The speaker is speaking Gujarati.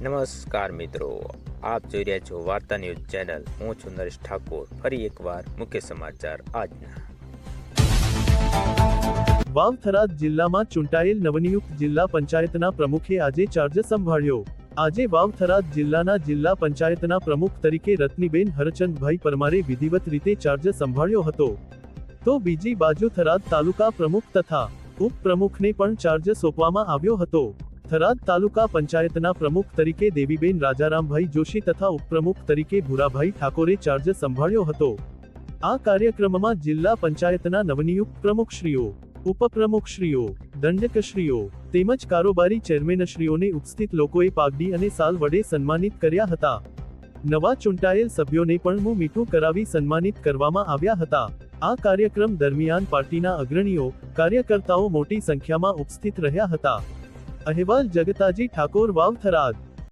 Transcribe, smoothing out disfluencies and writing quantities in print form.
નમસ્કાર મિત્રો, આપ જોઈ રહ્યા છો વાર્તા ન્યૂઝ ચેનલ। હું છું નરેશ ઠાકોર। ફરી એકવાર મુખ્ય સમાચાર આજના। વાવ થરાદ જિલ્લામાં ચૂંટાયેલ નવનિયુક્ત જિલ્લા પંચાયતના પ્રમુખે આજે ચાર્જ સંભાળ્યો। આજે વાવ થરાદ જિલ્લાના જિલ્લા પંચાયતના પ્રમુખ તરીકે રત્નીબેન હરચંદભાઈ પરમારે વિધિવત રીતે ચાર્જ સંભાળ્યો હતો। તો બીજી બાજુ થરાદ તાલુકા પ્રમુખ તથા ઉપપ્રમુખને પણ ચાર્જ સોંપવામાં આવ્યો હતો। થરાદ તાલુકા પંચાયતના પ્રમુખ તરીકે દેવીબેન રાજારામભાઈ જોશી તથા ઉપપ્રમુખ તરીકે ભૂરાભાઈ ઠાકોરે ચાર્જ સંભાળ્યો હતો। આ કાર્યક્રમમાં જિલ્લા પંચાયતના નવનિયુક્ત પ્રમુખશ્રીઓ, ઉપપ્રમુખશ્રીઓ, દંડકશ્રીઓ તેમજ કારોબારી ચેરમેનશ્રીઓને ઉપસ્થિત લોકોએ પાઘડી અને સાલ વડે સન્માનિત કર્યા હતા। નવા ચૂંટાયેલ સભ્યોને પણ મું મીઠું કરાવી સન્માનિત કરવામાં આવ્યા હતા। આ કાર્યક્રમ દરમિયાન પાર્ટીના અગ્રણીઓ, કાર્યકર્તાઓ મોટી સંખ્યામાં ઉપસ્થિત રહ્યા હતા। અહેવાલ જગતાજી ઠાકોર, વાવ થરાદ।